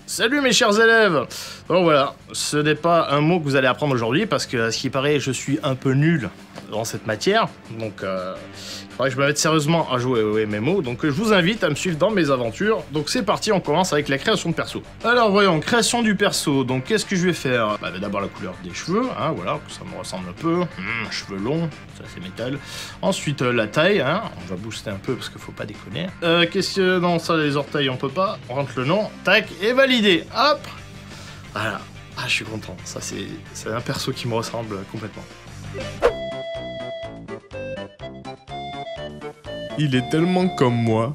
Salut mes chers élèves. Donc voilà, ce n'est pas un mot que vous allez apprendre aujourd'hui parce que, à ce qui paraît, je suis un peu nul dans cette matière. Donc, il faudrait que je me mette sérieusement à jouer au MMO. Donc, je vous invite à me suivre dans mes aventures. Donc, c'est parti, on commence avec la création de perso. Alors, voyons, création du perso. Donc, qu'est-ce que je vais faire? D'abord, la couleur des cheveux, hein, voilà, que ça me ressemble un peu. Cheveux longs, ça c'est métal. Ensuite, la taille, hein, on va booster un peu parce qu'il faut pas déconner. Qu'est-ce que... Non, ça, les orteils, on peut pas. On rentre le nom, tac, et validé. Hop. Voilà. Ah, je suis content. Ça, c'est un perso qui me ressemble complètement. Il est tellement comme moi.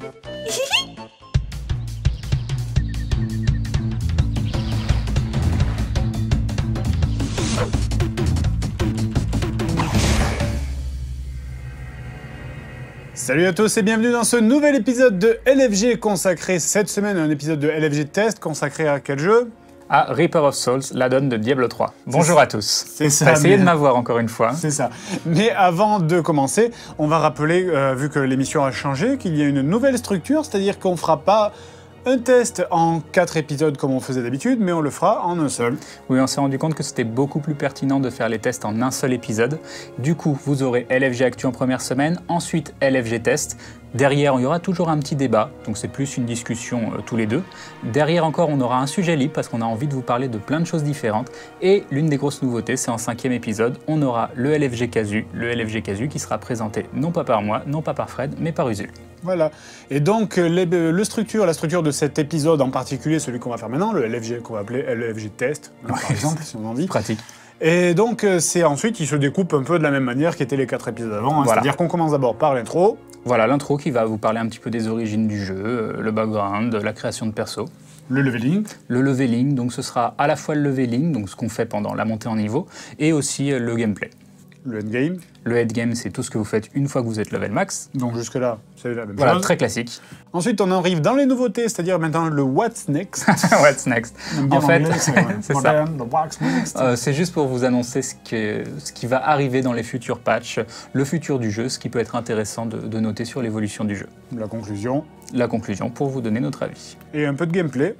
Salut à tous et bienvenue dans ce nouvel épisode de LFG consacré cette semaine à un épisode de LFG Test consacré à quel jeu? À Reaper of Souls, l'add-on de Diablo 3. Bonjour à tous. C'est ça. Essayez de m'avoir encore une fois. C'est ça. Mais avant de commencer, on va rappeler, vu que l'émission a changé, qu'il y a une nouvelle structure, c'est-à-dire qu'on fera pas un test en 4 épisodes comme on faisait d'habitude, mais on le fera en un seul. Oui, on s'est rendu compte que c'était beaucoup plus pertinent de faire les tests en un seul épisode. Du coup, vous aurez LFG Actu en première semaine, ensuite LFG Test. Derrière, il y aura toujours un petit débat, donc c'est plus une discussion tous les deux. Derrière encore, on aura un sujet libre parce qu'on a envie de vous parler de plein de choses différentes. Et l'une des grosses nouveautés, c'est en 5e épisode, on aura le LFG Casu qui sera présenté non pas par moi, non pas par Fred, mais par Usul. Voilà. Et donc, la structure de cet épisode en particulier, celui qu'on va faire maintenant, le LFG qu'on va appeler LFG Test, par exemple, si on a envie. Pratique. Et donc, c'est ensuite, il se découpe un peu de la même manière qu'étaient les 4 épisodes avant. Voilà. C'est-à-dire qu'on commence d'abord par l'intro. Voilà, l'intro qui va vous parler un petit peu des origines du jeu, le background, la création de perso. Le leveling. Le leveling, donc ce sera à la fois le leveling, donc ce qu'on fait pendant la montée en niveau, et aussi le gameplay. Le endgame. Le endgame, c'est tout ce que vous faites une fois que vous êtes level max. Donc jusque-là, c'est la même voilà, chose. très classique. Ensuite, on arrive dans les nouveautés, c'est-à-dire maintenant le What's Next. What's Next. En fait, c'est ça. What's Next. C'est juste pour vous annoncer ce qui va arriver dans les futurs patchs, le futur du jeu, ce qui peut être intéressant de noter sur l'évolution du jeu. La conclusion. La conclusion, pour vous donner notre avis. Et un peu de gameplay.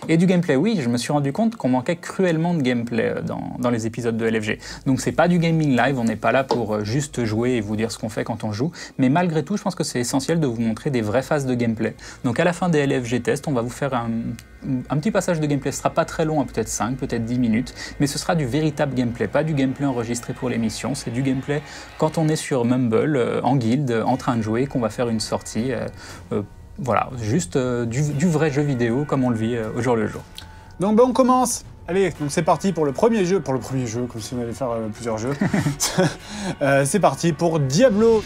Et du gameplay, oui, je me suis rendu compte qu'on manquait cruellement de gameplay dans les épisodes de LFG. Donc c'est pas du gaming live, on n'est pas là pour juste jouer et vous dire ce qu'on fait quand on joue, mais malgré tout, je pense que c'est essentiel de vous montrer des vraies phases de gameplay. Donc à la fin des LFG tests, on va vous faire un petit passage de gameplay, ce sera pas très long, hein, peut-être 5, peut-être 10 minutes, mais ce sera du véritable gameplay, pas du gameplay enregistré pour l'émission, c'est du gameplay quand on est sur Mumble, en guilde, en train de jouer, qu'on va faire une sortie. Voilà, juste du vrai jeu vidéo comme on le vit au jour le jour. Donc on commence. Allez, donc c'est parti pour le premier jeu, comme si on allait faire plusieurs jeux. C'est parti pour Diablo.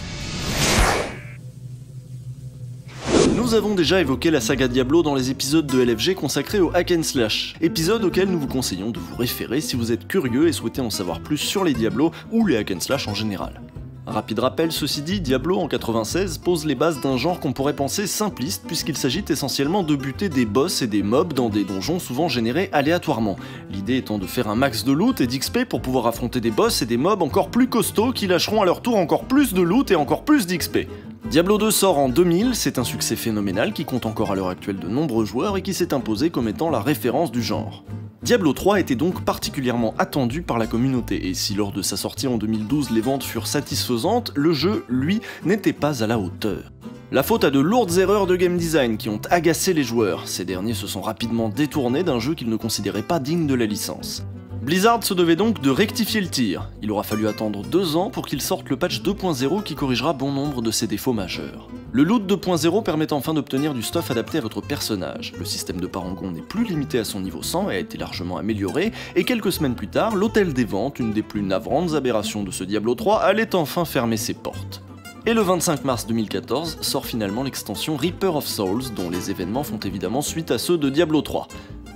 Nous avons déjà évoqué la saga Diablo dans les épisodes de LFG consacrés au hack and slash, épisode auquel nous vous conseillons de vous référer si vous êtes curieux et souhaitez en savoir plus sur les Diablos ou les hack and slash en général. Rapide rappel, ceci dit, Diablo en 96 pose les bases d'un genre qu'on pourrait penser simpliste puisqu'il s'agit essentiellement de buter des boss et des mobs dans des donjons souvent générés aléatoirement. L'idée étant de faire un max de loot et d'XP pour pouvoir affronter des boss et des mobs encore plus costauds qui lâcheront à leur tour encore plus de loot et encore plus d'XP. Diablo 2 sort en 2000, c'est un succès phénoménal qui compte encore à l'heure actuelle de nombreux joueurs et qui s'est imposé comme étant la référence du genre. Diablo 3 était donc particulièrement attendu par la communauté, et si lors de sa sortie en 2012 les ventes furent satisfaisantes, le jeu, lui, n'était pas à la hauteur. La faute à de lourdes erreurs de game design qui ont agacé les joueurs, ces derniers se sont rapidement détournés d'un jeu qu'ils ne considéraient pas digne de la licence. Blizzard se devait donc de rectifier le tir, il aura fallu attendre 2 ans pour qu'il sorte le patch 2.0 qui corrigera bon nombre de ses défauts majeurs. Le loot 2.0 permet enfin d'obtenir du stuff adapté à votre personnage, le système de parangon n'est plus limité à son niveau 100 et a été largement amélioré, et quelques semaines plus tard, l'hôtel des ventes, une des plus navrantes aberrations de ce Diablo 3, allait enfin fermer ses portes. Et le 25 mars 2014 sort finalement l'extension Reaper of Souls, dont les événements font évidemment suite à ceux de Diablo 3.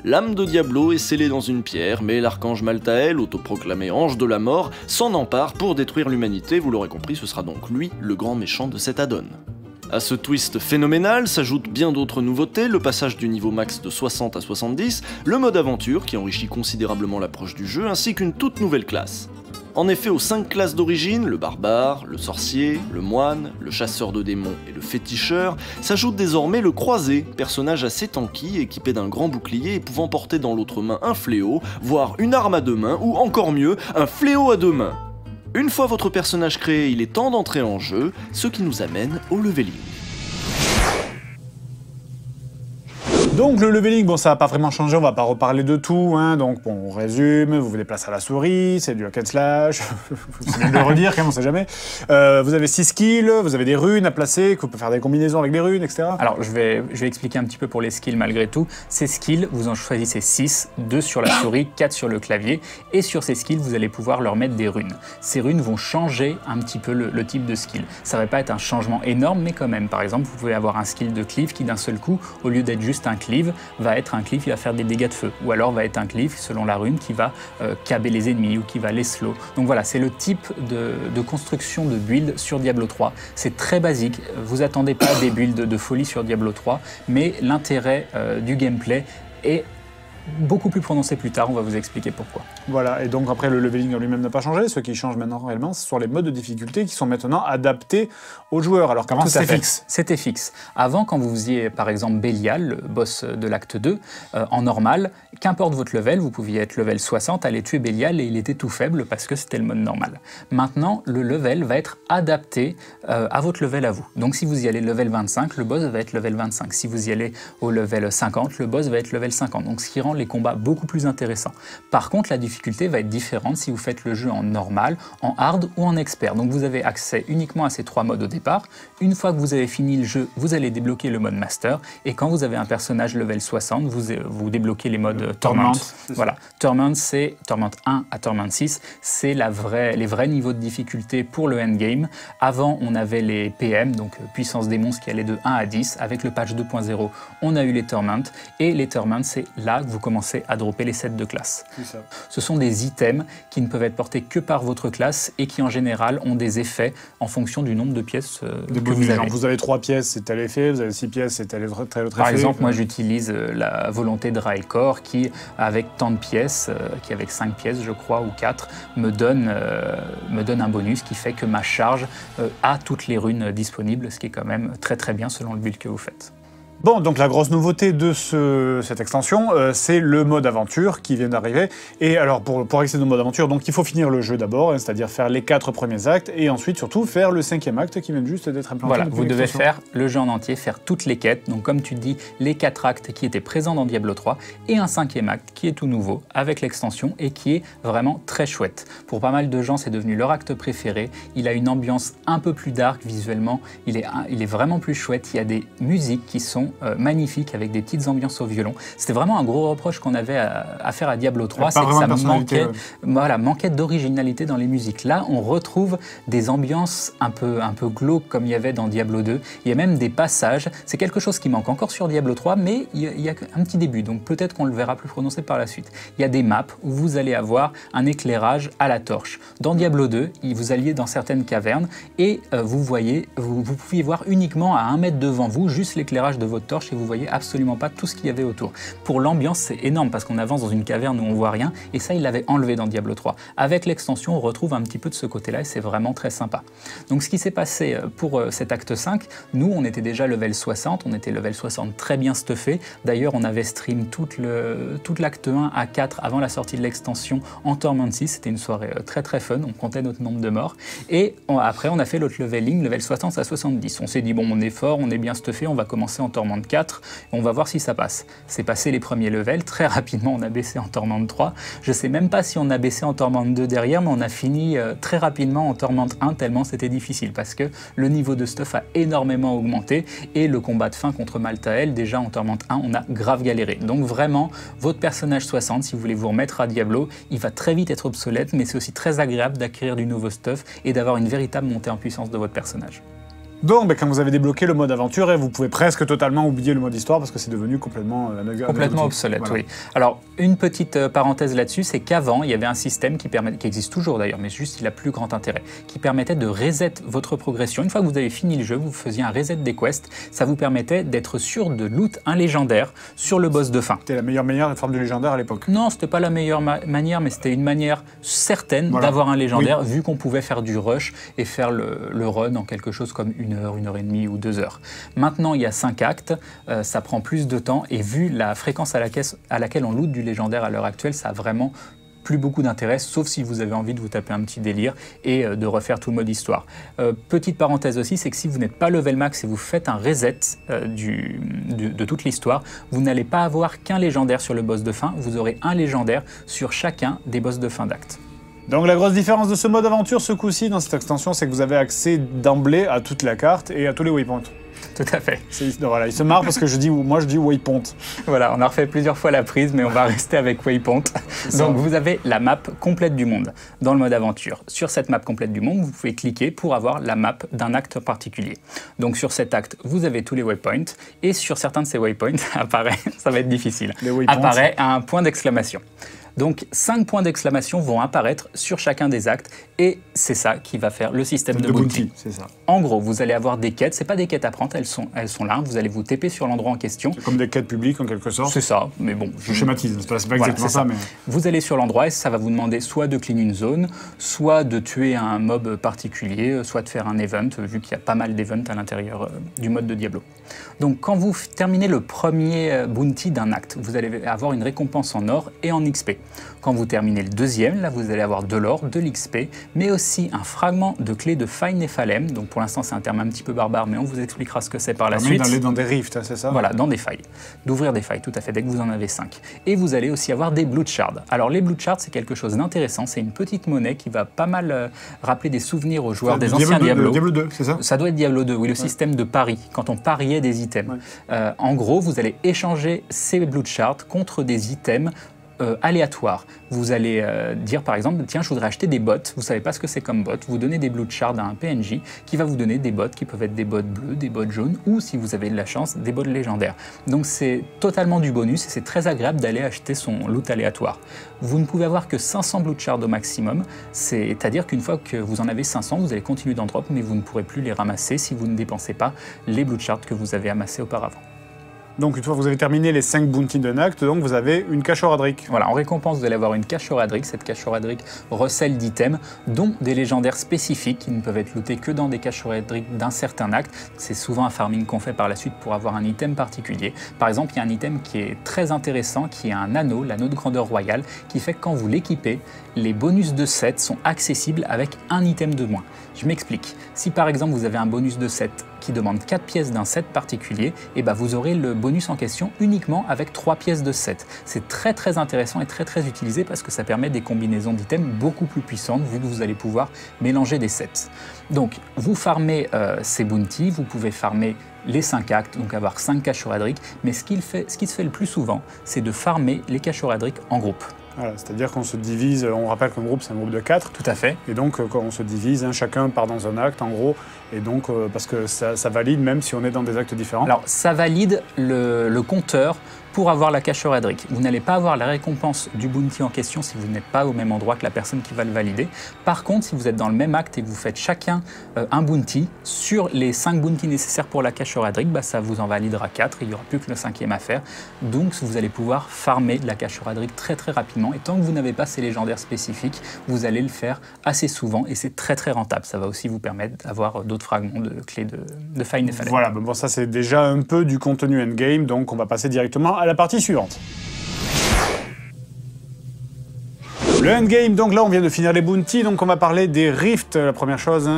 L'âme de Diablo est scellée dans une pierre, mais l'archange Maltael, autoproclamé ange de la mort, s'en empare pour détruire l'humanité, vous l'aurez compris, ce sera donc lui le grand méchant de cet add-on. À ce twist phénoménal s'ajoutent bien d'autres nouveautés, le passage du niveau max de 60 à 70, le mode aventure qui enrichit considérablement l'approche du jeu, ainsi qu'une toute nouvelle classe. En effet, aux 5 classes d'origine, le barbare, le sorcier, le moine, le chasseur de démons et le féticheur, s'ajoute désormais le croisé, personnage assez tanky, équipé d'un grand bouclier et pouvant porter dans l'autre main un fléau, voire une arme à 2 mains, ou encore mieux, un fléau à 2 mains. Une fois votre personnage créé, il est temps d'entrer en jeu, ce qui nous amène au leveling. Donc le leveling, bon ça va pas vraiment changer, on va pas reparler de tout, hein. Donc bon, on résume, vous vous déplacez à la souris, c'est du hack and slash, c'est bien de le redire quand même, on sait jamais. Vous avez 6 skills, vous avez des runes à placer, que vous pouvez faire des combinaisons avec des runes, etc. Alors je vais expliquer un petit peu pour les skills malgré tout. Ces skills, vous en choisissez 6, 2 sur la souris, 4 sur le clavier, et sur ces skills, vous allez pouvoir leur mettre des runes. Ces runes vont changer un petit peu le type de skill. Ça va pas être un changement énorme, mais quand même, par exemple, vous pouvez avoir un skill de cleave qui d'un seul coup, au lieu d'être juste un cleave, va être un cleave qui va faire des dégâts de feu, ou alors va être un cleave selon la rune qui va caber les ennemis ou qui va les slow. Donc voilà, c'est le type de construction de build sur Diablo 3. C'est très basique, vous attendez pas des builds de folie sur Diablo 3, mais l'intérêt du gameplay est beaucoup plus prononcé plus tard, on va vous expliquer pourquoi. Voilà, et donc après le leveling en lui-même n'a pas changé, ce qui change maintenant réellement, ce sont les modes de difficulté qui sont maintenant adaptés aux joueurs, alors qu'avant c'était fixe. C'était fixe. Avant, quand vous faisiez par exemple Bélial, le boss de l'acte 2, en normal, qu'importe votre level, vous pouviez être level 60, aller tuer Bélial et il était tout faible parce que c'était le mode normal. Maintenant, le level va être adapté à votre level à vous. Donc si vous y allez level 25, le boss va être level 25. Si vous y allez au level 50, le boss va être level 50. Donc ce qui rend les combats beaucoup plus intéressants. Par contre, la difficulté va être différente si vous faites le jeu en normal, en hard ou en expert. Donc vous avez accès uniquement à ces 3 modes au départ. Une fois que vous avez fini le jeu, vous allez débloquer le mode master. Et quand vous avez un personnage level 60, vous débloquez les modes Torment. Voilà. Torment, c'est Torment 1 à Torment 6. C'est les vrais niveaux de difficulté pour le endgame. Avant, on avait les PM, donc puissance des monstres qui allait de 1 à 10. Avec le patch 2.0, on a eu les Torment. Et les Torment, c'est là que vous commencez à dropper les sets de classe. Ce sont des items qui ne peuvent être portés que par votre classe et qui en général ont des effets en fonction du nombre de pièces que vous avez. Vous avez 3 pièces, c'est tel effet, vous avez 6 pièces, c'est tel autre effet. Par exemple, moi j'utilise la volonté de Rael'Kor qui, avec tant de pièces, qui avec 5 pièces je crois, ou 4, me donne un bonus qui fait que ma charge a toutes les runes disponibles, ce qui est quand même très très bien selon le build que vous faites. Bon, donc la grosse nouveauté de cette extension, c'est le mode aventure qui vient d'arriver. Et alors, pour accéder au mode aventure, donc il faut finir le jeu d'abord, hein, c'est-à-dire faire les 4 premiers actes, et ensuite, surtout, faire le 5e acte qui vient juste d'être implanté. Voilà, vous devez faire le jeu en entier, faire toutes les quêtes. Donc, comme tu dis, les 4 actes qui étaient présents dans Diablo 3, et un 5e acte qui est tout nouveau, avec l'extension, et qui est vraiment très chouette. Pour pas mal de gens, c'est devenu leur acte préféré. Il a une ambiance un peu plus dark visuellement, il est vraiment plus chouette. Il y a des musiques qui sont magnifique avec des petites ambiances au violon. C'était vraiment un gros reproche qu'on avait à faire à Diablo 3, c'est que ça manquait d'originalité dans les musiques. Là, on retrouve des ambiances un peu glauques comme il y avait dans Diablo 2. Il y a même des passages, c'est quelque chose qui manque encore sur Diablo 3, mais il y a un petit début, donc peut-être qu'on le verra plus prononcé par la suite. Il y a des maps où vous allez avoir un éclairage à la torche. Dans Diablo 2, vous alliez dans certaines cavernes et vous pouviez voir uniquement à 1 mètre devant vous, juste l'éclairage de votre torche, et vous voyez absolument pas tout ce qu'il y avait autour. Pour l'ambiance, c'est énorme parce qu'on avance dans une caverne où on voit rien, et ça, il l'avait enlevé dans Diablo 3. Avec l'extension, on retrouve un petit peu de ce côté-là, et c'est vraiment très sympa. Donc ce qui s'est passé pour cet acte 5, nous, on était déjà level 60, on était level 60 très bien stuffé. D'ailleurs, on avait stream toute l'acte 1 à 4 avant la sortie de l'extension en Torment 6, c'était une soirée très très fun, on comptait notre nombre de morts, et après, on a fait l'autre leveling, level 60 à 70. On s'est dit, bon, on est fort, on est bien stuffé, on va commencer en Torment 4, on va voir si ça passe. C'est passé les premiers levels, très rapidement on a baissé en Torment 3, je sais même pas si on a baissé en Torment 2 derrière, mais on a fini très rapidement en Torment 1 tellement c'était difficile, parce que le niveau de stuff a énormément augmenté, et le combat de fin contre Malthael, déjà en Torment 1, on a grave galéré. Donc vraiment, votre personnage 60, si vous voulez vous remettre à Diablo, il va très vite être obsolète, mais c'est aussi très agréable d'acquérir du nouveau stuff et d'avoir une véritable montée en puissance de votre personnage. Donc, quand vous avez débloqué le mode aventure, et vous pouvez presque totalement oublier le mode histoire parce que c'est devenu complètement obsolète, voilà. oui. Alors, une petite parenthèse là-dessus, c'est qu'avant, il y avait un système qui existe toujours d'ailleurs, mais juste il a plus grand intérêt, qui permettait de reset votre progression. Une fois que vous avez fini le jeu, vous faisiez un reset des quests, ça vous permettait d'être sûr de loot un légendaire sur le boss de fin. C'était la meilleure manière de faire du légendaire à l'époque. Non, c'était pas la meilleure manière, mais c'était une manière certaine d'avoir un légendaire, vu qu'on pouvait faire du rush et faire le run en quelque chose comme 1 heure, 1 heure et demie ou 2 heures. Maintenant, il y a 5 actes, ça prend plus de temps, et vu la fréquence à laquelle on loot du légendaire à l'heure actuelle, ça a vraiment plus beaucoup d'intérêt, sauf si vous avez envie de vous taper un petit délire et de refaire tout le mode histoire. Petite parenthèse aussi, c'est que si vous n'êtes pas level max et vous faites un reset de toute l'histoire, vous n'allez pas avoir qu'un légendaire sur le boss de fin, vous aurez un légendaire sur chacun des boss de fin d'acte. Donc la grosse différence de ce mode aventure ce coup-ci dans cette extension, c'est que vous avez accès d'emblée à toute la carte et à tous les waypoints. Tout à fait. Voilà, il se marre parce que moi je dis waypoint. Voilà, on a refait plusieurs fois la prise, mais on va rester avec waypoint. Donc vous avez la map complète du monde dans le mode aventure. Sur cette map complète du monde, vous pouvez cliquer pour avoir la map d'un acte particulier. Donc sur cet acte, vous avez tous les waypoints, et sur certains de ces waypoints, apparaît, ça va être difficile, apparaît un point d'exclamation. Donc 5 points d'exclamation vont apparaître sur chacun des actes, et c'est ça qui va faire le système de bounty. C'est ça. En gros, vous allez avoir des quêtes, c'est pas des quêtes à prendre, elles sont là, vous allez vous TP sur l'endroit en question. C'est comme des quêtes publiques en quelque sorte. C'est ça, mais bon. Je schématise, c'est pas exactement ça. Mais... Vous allez sur l'endroit et ça va vous demander soit de clean une zone, soit de tuer un mob particulier, soit de faire un event, vu qu'il y a pas mal d'events à l'intérieur du mode de Diablo. Donc quand vous terminez le premier bounty d'un acte, vous allez avoir une récompense en or et en XP. Quand vous terminez le deuxième, là vous allez avoir de l'or, de l'XP, mais aussi un fragment de clé de Faille Nephalem. Donc pour l'instant c'est un terme un petit peu barbare, mais on vous expliquera ce que c'est par la suite. D'aller dans des rifts, c'est ça? Voilà, dans des failles. D'ouvrir des failles, tout à fait, dès que vous en avez 5. Et vous allez aussi avoir des Blood Shards. Alors les Blood Shards, c'est quelque chose d'intéressant, c'est une petite monnaie qui va pas mal rappeler des souvenirs aux joueurs des anciens Diablo. Diablo 2, c'est ça? Ça doit être Diablo 2, oui, le système de pari, quand on pariait des items. En gros, vous allez échanger ces Blood Shards contre des items aléatoires. Vous allez dire par exemple, tiens, je voudrais acheter des bots, vous savez pas ce que c'est comme bot, vous donnez des Blood Shards à un PNJ qui va vous donner des bots qui peuvent être des bots bleus, des bots jaunes, ou si vous avez de la chance, des bots légendaires. Donc c'est totalement du bonus et c'est très agréable d'aller acheter son loot aléatoire. Vous ne pouvez avoir que 500 Blood Shards au maximum, c'est-à-dire qu'une fois que vous en avez 500, vous allez continuer d'en drop, mais vous ne pourrez plus les ramasser si vous ne dépensez pas les Blood Shards que vous avez amassés auparavant. Donc une fois que vous avez terminé les 5 bounties d'un acte, donc vous avez une cache Horadric. Voilà, en récompense, vous allez avoir une cache Horadric. Cette cache Horadric recèle d'items, dont des légendaires spécifiques qui ne peuvent être lootés que dans des caches Horadric d'un certain acte. C'est souvent un farming qu'on fait par la suite pour avoir un item particulier. Par exemple, il y a un item qui est très intéressant, qui est un anneau, l'anneau de grandeur royale, qui fait que quand vous l'équipez, les bonus de 7 sont accessibles avec un item de moins. Je m'explique. Si par exemple vous avez un bonus de 7 qui demande 4 pièces d'un set particulier, et ben vous aurez le bonus en question uniquement avec 3 pièces de 7. C'est très très intéressant et très très utilisé parce que ça permet des combinaisons d'items beaucoup plus puissantes vu que vous allez pouvoir mélanger des sets. Donc vous farmez ces bounties, vous pouvez farmer les 5 actes, donc avoir 5 caches Horadric, mais ce qui se fait le plus souvent, c'est de farmer les caches Horadric en groupe. Voilà, c'est-à-dire qu'on se divise, on rappelle qu'un groupe c'est un groupe de 4. Tout à fait. Et donc quand on se divise, chacun part dans un acte en gros, et donc parce que ça valide même si on est dans des actes différents. Alors ça valide le compteur pour avoir la cache Horadric. Vous n'allez pas avoir la récompense du bounty en question si vous n'êtes pas au même endroit que la personne qui va le valider. Par contre, si vous êtes dans le même acte et que vous faites chacun un bounty, sur les 5 bounties nécessaires pour la cache Horadric, bah, ça vous en validera 4, il n'y aura plus que le 5e à faire. Donc vous allez pouvoir farmer de la cache Horadric très très rapidement. Et tant que vous n'avez pas ces légendaires spécifiques, vous allez le faire assez souvent et c'est très très rentable. Ça va aussi vous permettre d'avoir d'autres fragments de clés de Faille Nephalem. Voilà, bon ça c'est déjà un peu du contenu endgame, donc on va passer directement à la partie suivante. Le endgame, donc là on vient de finir les bounties, donc on va parler des rifts, la première chose,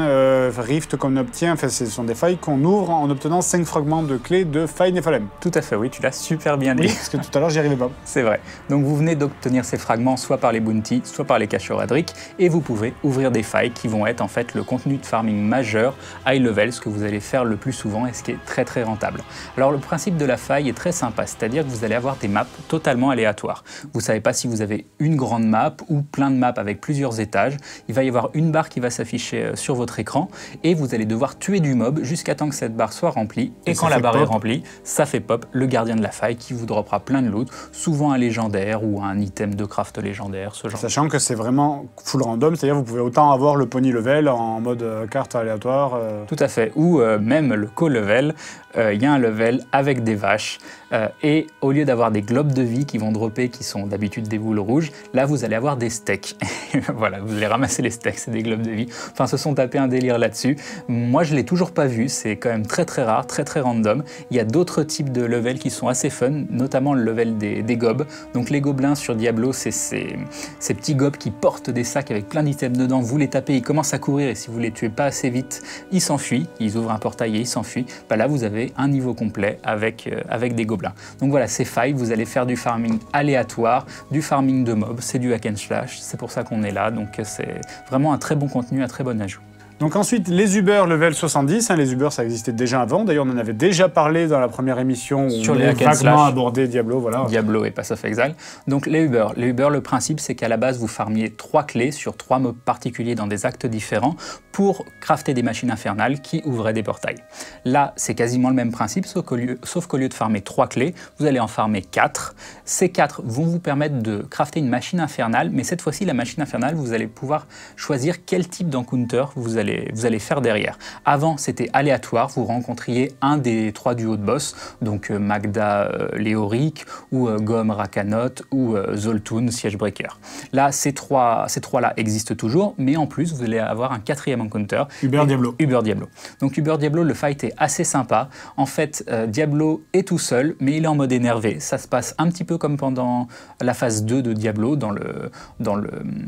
rifts qu'on obtient, enfin ce sont des failles qu'on ouvre en obtenant 5 fragments de clés de Faille Nephalem. Tout à fait, oui, tu l'as super bien dit. Oui, parce que tout à l'heure j'y arrivais pas. C'est vrai. Donc vous venez d'obtenir ces fragments soit par les bounties, soit par les caches Horadric, et vous pouvez ouvrir des failles qui vont être en fait le contenu de farming majeur, high level, ce que vous allez faire le plus souvent et ce qui est très très rentable. Alors le principe de la faille est très sympa, c'est-à-dire que vous allez avoir des maps totalement aléatoires. Vous ne savez pas si vous avez une grande map ou ou plein de maps avec plusieurs étages. Il va y avoir une barre qui va s'afficher sur votre écran et vous allez devoir tuer du mob jusqu'à temps que cette barre soit remplie. Et quand la barre est remplie, ça fait pop le gardien de la faille qui vous droppera plein de loot, souvent un légendaire ou un item de craft légendaire, ce genre. Sachant que c'est vraiment full random, c'est-à-dire vous pouvez autant avoir le pony level en mode carte aléatoire. Tout à fait, ou même le co-level, il y a un level avec des vaches et au lieu d'avoir des globes de vie qui vont dropper, qui sont d'habitude des boules rouges, là vous allez avoir des steaks. Voilà, vous allez ramasser les steaks, c'est des globes de vie. Enfin, se sont tapés un délire là-dessus. Moi, je l'ai toujours pas vu, c'est quand même très rare, très random. Il y a d'autres types de levels qui sont assez fun, notamment le level des gobs. Donc les gobelins sur Diablo, c'est ces petits gobs qui portent des sacs avec plein d'items dedans. Vous les tapez, ils commencent à courir et si vous les tuez pas assez vite, ils s'enfuient. Ils ouvrent un portail et ils s'enfuient. Bah là, vous avez un niveau complet avec des gobelins. Donc voilà, c'est Five, vous allez faire du farming aléatoire, du farming de mobs, c'est du hack and slash, c'est pour ça qu'on est là, donc c'est vraiment un très bon contenu, un très bon ajout. Donc ensuite, les Uber level 70, les Uber ça existait déjà avant, d'ailleurs on en avait déjà parlé dans la première émission où sur on les avait vaguement abordé Diablo, voilà. Diablo et Pass of Exile. Donc les Uber, le principe c'est qu'à la base vous farmiez 3 clés sur 3 mobs particuliers dans des actes différents pour crafter des machines infernales qui ouvraient des portails. Là c'est quasiment le même principe, sauf qu'au lieu de farmer 3 clés, vous allez en farmer 4. Ces 4 vont vous permettre de crafter une machine infernale, mais cette fois-ci la machine infernale vous allez pouvoir choisir quel type d'encounter vous allez faire derrière. Avant, c'était aléatoire, vous rencontriez un des 3 duos de boss, donc Magda Léoric, ou Gom Rakanot, ou Zoltun Siegebreaker. Là, ces trois-là existent toujours, mais en plus, vous allez avoir un 4e encounter. Uber Diablo. Donc Uber Diablo, le fight est assez sympa. En fait, Diablo est tout seul, mais il est en mode énervé. Ça se passe un petit peu comme pendant la phase 2 de Diablo, dans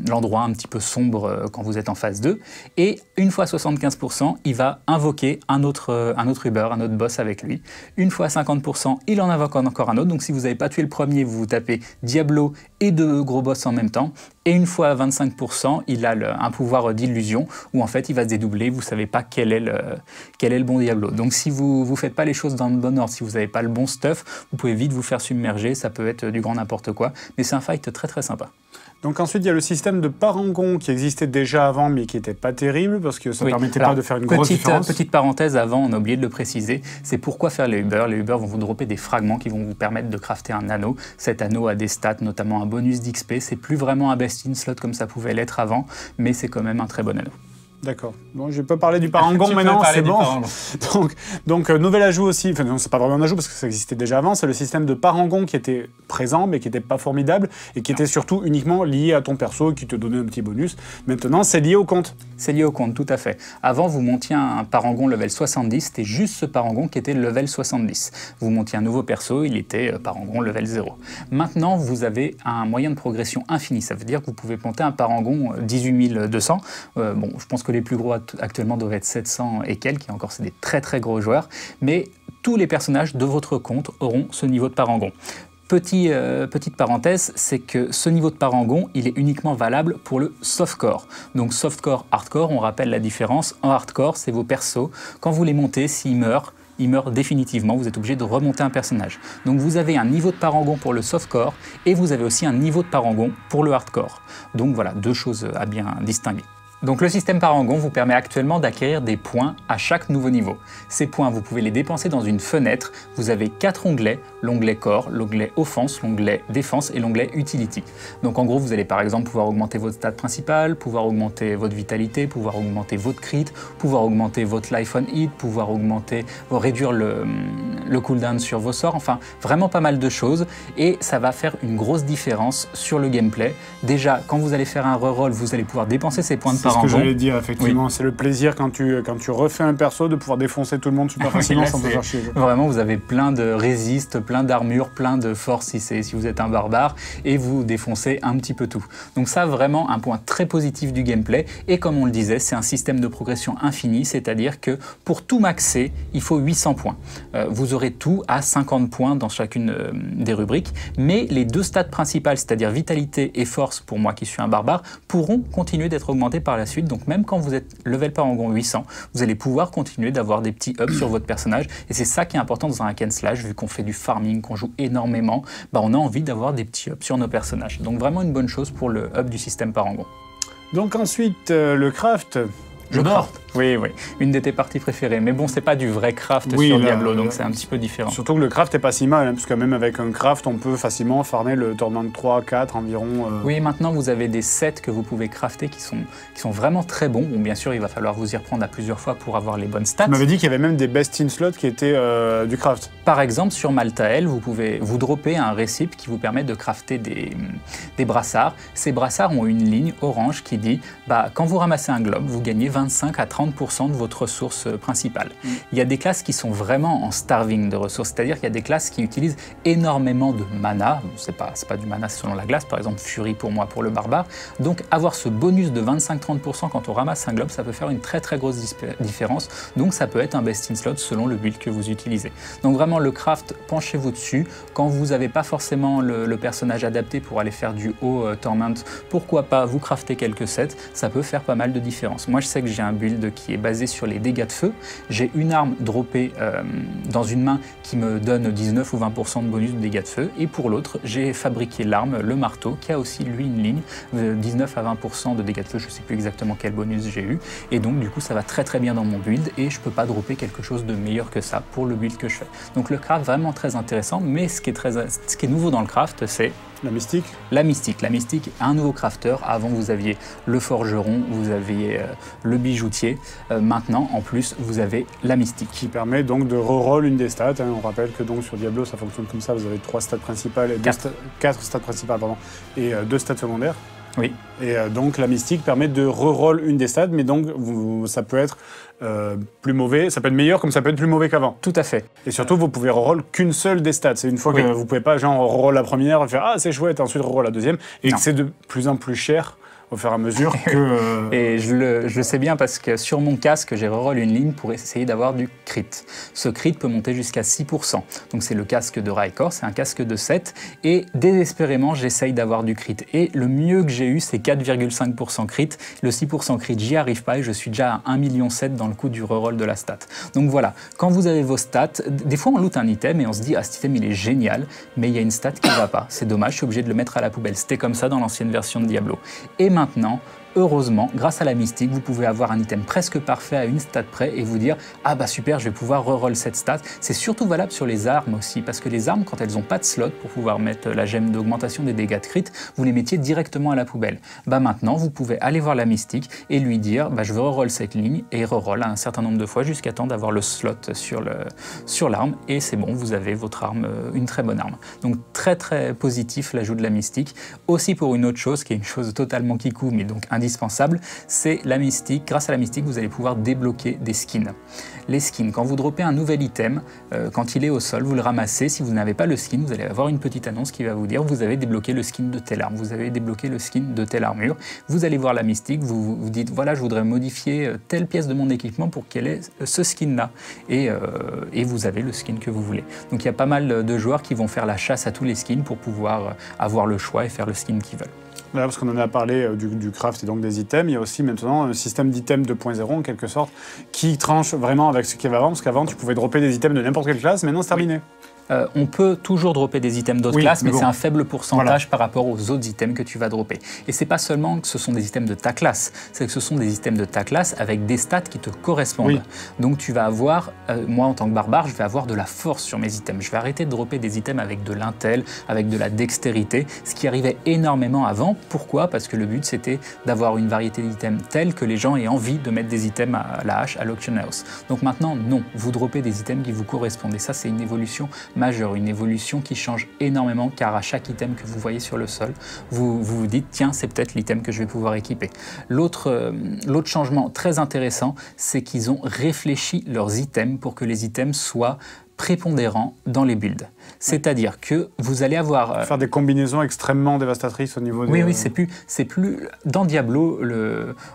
l'endroit un petit peu sombre quand vous êtes en phase 2. Et une fois 75%, il va invoquer un autre Uber, un autre boss avec lui. Une fois 50%, il en invoque encore un autre. Donc si vous n'avez pas tué le premier, vous tapez Diablo et 2 gros boss en même temps. Et une fois 25%, il a un pouvoir d'illusion où en fait il va se dédoubler, vous ne savez pas quel est le bon Diablo. Donc si vous ne faites pas les choses dans le bon ordre, si vous n'avez pas le bon stuff, vous pouvez vite vous faire submerger, ça peut être du grand n'importe quoi. Mais c'est un fight très sympa. Donc ensuite, il y a le système de parangon qui existait déjà avant, mais qui n'était pas terrible, parce que ça ne permettait pas de faire une grosse différence. Petite parenthèse avant, on a oublié de le préciser, c'est pourquoi faire les Uber. Les Uber vont vous dropper des fragments qui vont vous permettre de crafter un anneau. Cet anneau a des stats, notamment un bonus d'XP. C'est plus vraiment un best-in slot comme ça pouvait l'être avant, mais c'est quand même un très bon anneau. D'accord. Bon, je peux parler du parangon maintenant, c'est bon. Donc nouvel ajout aussi, enfin non, c'est pas vraiment un ajout parce que ça existait déjà avant, c'est le système de parangon qui était présent mais qui n'était pas formidable et qui était surtout uniquement lié à ton perso qui te donnait un petit bonus. Maintenant, c'est lié au compte. C'est lié au compte, tout à fait. Avant, vous montiez un parangon level 70, c'était juste ce parangon qui était level 70. Vous montiez un nouveau perso, il était parangon level 0. Maintenant, vous avez un moyen de progression infini, ça veut dire que vous pouvez monter un parangon 18 200. Bon, je pense que les plus gros actuellement doivent être 700 et quelques, et encore c'est des très gros joueurs, mais tous les personnages de votre compte auront ce niveau de parangon. Petite parenthèse, c'est que ce niveau de parangon, il est uniquement valable pour le softcore. Donc softcore, hardcore, on rappelle la différence. En hardcore, c'est vos persos. Quand vous les montez, s'ils meurent, il meurt définitivement, vous êtes obligé de remonter un personnage. Donc vous avez un niveau de parangon pour le softcore et vous avez aussi un niveau de parangon pour le hardcore. Donc voilà, 2 choses à bien distinguer. Donc le système parangon vous permet actuellement d'acquérir des points à chaque nouveau niveau. Ces points, vous pouvez les dépenser dans une fenêtre. Vous avez 4 onglets, l'onglet corps, l'onglet offense, l'onglet défense et l'onglet utility. Donc en gros, vous allez par exemple pouvoir augmenter votre stat principal, pouvoir augmenter votre vitalité, pouvoir augmenter votre crit, pouvoir augmenter votre life on hit, pouvoir réduire le cooldown sur vos sorts, enfin vraiment pas mal de choses et ça va faire une grosse différence sur le gameplay. Déjà, quand vous allez faire un reroll, vous allez pouvoir dépenser ces points de parangon. C'est ce que j'allais dire, effectivement. Oui. C'est le plaisir quand tu refais un perso de pouvoir défoncer tout le monde super facilement sans te faire chier. Vraiment, vous avez plein de résistes, plein d'armure, plein de force si vous êtes un barbare et vous défoncez un petit peu tout. Donc ça, vraiment un point très positif du gameplay et comme on le disait, c'est un système de progression infini, c'est-à-dire que pour tout maxer, il faut 800 points. Vous aurez tout à 50 points dans chacune des rubriques, mais les 2 stats principales, c'est-à-dire vitalité et force, pour moi qui suis un barbare, pourront continuer d'être augmentés par la suite. Donc même quand vous êtes level Paragon 800, vous allez pouvoir continuer d'avoir des petits ups sur votre personnage. Et c'est ça qui est important dans un hack and slash, vu qu'on fait du farming, qu'on joue énormément, bah on a envie d'avoir des petits ups sur nos personnages. Donc vraiment une bonne chose pour le up du système Paragon. Donc ensuite, le craft. Le craft. Oui, oui. Une de tes parties préférées. Mais bon, c'est pas du vrai craft sur Diablo, donc c'est un petit peu différent. Surtout que le craft est pas si mal, hein, parce que même avec un craft, on peut facilement farmer le Torment 3, 4 environ. Oui, maintenant vous avez des sets que vous pouvez crafter qui sont vraiment très bons. Bon, bien sûr, il va falloir vous y reprendre à plusieurs fois pour avoir les bonnes stats. Tu m'avais dit qu'il y avait même des best in slot qui étaient du craft. Par exemple, sur Maltael, vous pouvez vous dropper un récip qui vous permet de crafter des brassards. Ces brassards ont une ligne orange qui dit bah, quand vous ramassez un globe, vous gagnez 25 à 30% de votre ressource principale. Il y a des classes qui sont vraiment en starving de ressources, c'est-à-dire qu'il y a des classes qui utilisent énormément de mana. C'est pas du mana selon la classe, par exemple Fury pour moi, pour le barbare. Donc avoir ce bonus de 25-30% quand on ramasse un globe, ça peut faire une très très grosse différence. Donc ça peut être un best in slot selon le build que vous utilisez. Donc vraiment le craft, penchez-vous dessus. Quand vous n'avez pas forcément le personnage adapté pour aller faire du haut Torment, pourquoi pas vous crafter quelques sets, ça peut faire pas mal de différence. Moi je sais que j'ai un build qui est basé sur les dégâts de feu. J'ai une arme droppée dans une main qui me donne 19 ou 20% de bonus de dégâts de feu, et pour l'autre, j'ai fabriqué l'arme, le marteau, qui a aussi lui une ligne de 19 à 20% de dégâts de feu, je ne sais plus exactement quel bonus j'ai eu, et donc du coup ça va très très bien dans mon build, et je ne peux pas dropper quelque chose de meilleur que ça pour le build que je fais. Donc le craft vraiment très intéressant, mais ce qui est nouveau dans le craft, c'est la mystique. La mystique. La mystique, un nouveau crafter. Avant, vous aviez le forgeron, vous aviez le bijoutier. Maintenant, en plus, vous avez la mystique. Qui permet donc de reroll une des stats. Hein. On rappelle que donc sur Diablo, ça fonctionne comme ça. Vous avez 3 stats principales, et 4 stats principales, pardon, et 2 stats secondaires. Oui. Et donc la mystique permet de reroll une des stats, mais donc ça peut être plus mauvais, ça peut être meilleur comme ça peut être plus mauvais qu'avant. Tout à fait. Et surtout, vous pouvez reroll qu'une seule des stats. C'est une fois que vous pouvez pas genre reroll la première et faire ah c'est chouette, ensuite reroll la deuxième, et que c'est de plus en plus cher au fur et à mesure que... Et je le sais bien parce que sur mon casque, j'ai reroll une ligne pour essayer d'avoir du crit. Ce crit peut monter jusqu'à 6%. Donc c'est le casque de Raikor, c'est un casque de 7. Et désespérément, j'essaye d'avoir du crit. Et le mieux que j'ai eu, c'est 4,5% crit. Le 6% crit, j'y arrive pas et je suis déjà à 1,7 million dans le coût du reroll de la stat. Donc voilà, quand vous avez vos stats, des fois on loot un item et on se dit « Ah, cet item il est génial », mais il y a une stat qui va pas. C'est dommage, je suis obligé de le mettre à la poubelle. C'était comme ça dans l'ancienne version de Diablo. Et maintenant, heureusement, grâce à la mystique, vous pouvez avoir un item presque parfait à une stat près et vous dire « Ah bah super, je vais pouvoir reroll cette stat ». C'est surtout valable sur les armes aussi, parce que les armes, quand elles n'ont pas de slot pour pouvoir mettre la gemme d'augmentation des dégâts de crit, vous les mettiez directement à la poubelle. Bah maintenant, vous pouvez aller voir la mystique et lui dire bah, « Je veux reroll cette ligne » et reroll un certain nombre de fois jusqu'à temps d'avoir le slot sur l'arme et c'est bon, vous avez votre arme, une très bonne arme. Donc très très positif l'ajout de la mystique. Aussi pour une autre chose, qui est une chose totalement kikou, mais donc indispensable, c'est la mystique. Grâce à la mystique, vous allez pouvoir débloquer des skins. Les skins, quand vous droppez un nouvel item, quand il est au sol, vous le ramassez. Si vous n'avez pas le skin, vous allez avoir une petite annonce qui va vous dire vous avez débloqué le skin de telle arme, vous avez débloqué le skin de telle armure. Vous allez voir la mystique, vous dites voilà, je voudrais modifier telle pièce de mon équipement pour qu'elle ait ce skin-là. Et vous avez le skin que vous voulez. Donc il y a pas mal de joueurs qui vont faire la chasse à tous les skins pour pouvoir avoir le choix et faire le skin qu'ils veulent. Là, parce qu'on en a parlé du craft et donc des items, il y a aussi maintenant un système d'items 2.0 en quelque sorte qui tranche vraiment avec ce qu'il y avait avant, parce qu'avant tu pouvais dropper des items de n'importe quelle classe, maintenant c'est terminé. On peut toujours dropper des items d'autres classes, mais bon, c'est un faible pourcentage par rapport aux autres items que tu vas dropper. Et c'est pas seulement que ce sont des items de ta classe, c'est que ce sont des items de ta classe avec des stats qui te correspondent. Oui. Donc tu vas avoir, moi en tant que barbare, je vais avoir de la force sur mes items. Je vais arrêter de dropper des items avec de l'intel, avec de la dextérité, ce qui arrivait énormément avant. Pourquoi? Parce que le but c'était d'avoir une variété d'items telle que les gens aient envie de mettre des items à la hache, à l'auction house. Donc maintenant, non, vous droppez des items qui vous correspondent. Et ça, c'est une évolution majeure, une évolution qui change énormément, car à chaque item que vous voyez sur le sol, vous dites tiens, c'est peut-être l'item que je vais pouvoir équiper. L'autre changement très intéressant, c'est qu'ils ont réfléchi leurs items pour que les items soient prépondérants dans les builds. C'est-à-dire que vous allez avoir... Faire des combinaisons extrêmement dévastatrices au niveau des... Oui, c'est plus... Dans Diablo,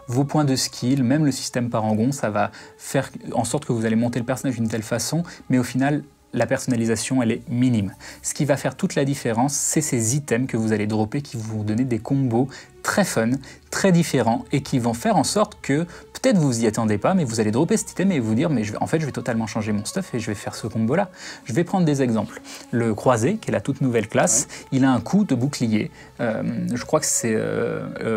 vos points de skill, même le système Paragon, ça va faire en sorte que vous allez monter le personnage d'une telle façon, mais au final, la personnalisation, elle est minime. Ce qui va faire toute la différence, c'est ces items que vous allez dropper qui vont donner des combos très fun, très différents et qui vont faire en sorte que peut-être vous y attendez pas, mais vous allez dropper cet item et vous dire mais en fait je vais totalement changer mon stuff et je vais faire ce combo là. Je vais prendre des exemples. Le croisé, qui est la toute nouvelle classe, il a un coup de bouclier. Je crois que c'est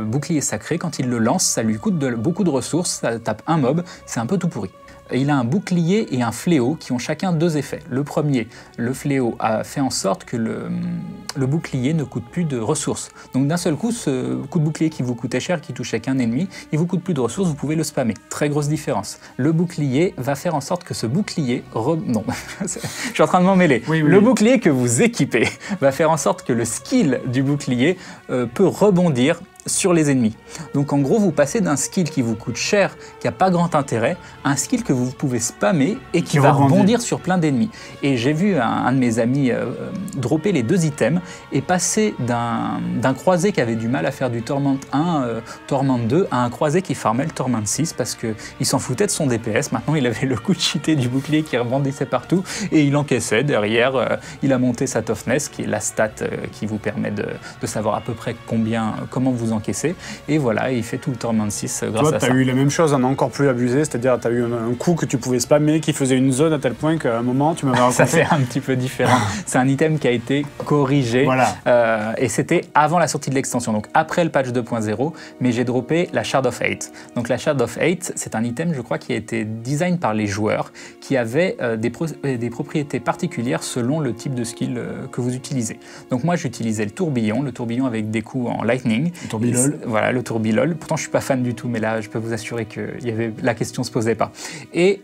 bouclier sacré. Quand il le lance, ça lui coûte beaucoup de ressources, ça tape un mob, c'est un peu tout pourri. Il a un bouclier et un fléau qui ont chacun 2 effets. Le premier, le fléau, a fait en sorte que le bouclier ne coûte plus de ressources. Donc d'un seul coup, ce coup de bouclier qui vous coûtait cher, qui touchait qu'un ennemi, il vous coûte plus de ressources, vous pouvez le spammer. Très grosse différence. Le bouclier va faire en sorte que ce bouclier... Non, je suis en train de m'en mêler. Oui. Le bouclier que vous équipez va faire en sorte que le skill du bouclier peut rebondir sur les ennemis. Donc en gros, vous passez d'un skill qui vous coûte cher, qui n'a pas grand intérêt, à un skill que vous pouvez spammer et qui va rebondir sur plein d'ennemis. Et j'ai vu un de mes amis dropper les 2 items et passer d'un croisé qui avait du mal à faire du Torment 1, Torment 2, à un croisé qui farmait le Torment 6 parce qu'il s'en foutait de son DPS. Maintenant, il avait le coup de cheaté du bouclier qui rebondissait partout et il encaissait. Derrière, il a monté sa toughness, qui est la stat qui vous permet de savoir à peu près comment vous encaisser, et voilà, il fait tout le Torment 6 grâce à ça. Toi, tu as eu la même chose en encore plus abusé, c'est-à-dire tu as eu un coup que tu pouvais spammer, qui faisait une zone à tel point qu'à un moment, tu m'avais raconté... Ça c'est un petit peu différent. C'est un item qui a été corrigé, voilà. Et c'était avant la sortie de l'extension, donc après le patch 2.0, mais j'ai droppé la Shard of Hate. Donc la Shard of Hate, c'est un item, je crois, qui a été design par les joueurs, qui avait des propriétés particulières selon le type de skill que vous utilisez. Donc moi, j'utilisais le tourbillon avec des coups en lightning. Voilà, le tourbillol. Pourtant, je suis pas fan du tout, mais là, je peux vous assurer que la question se posait pas. Et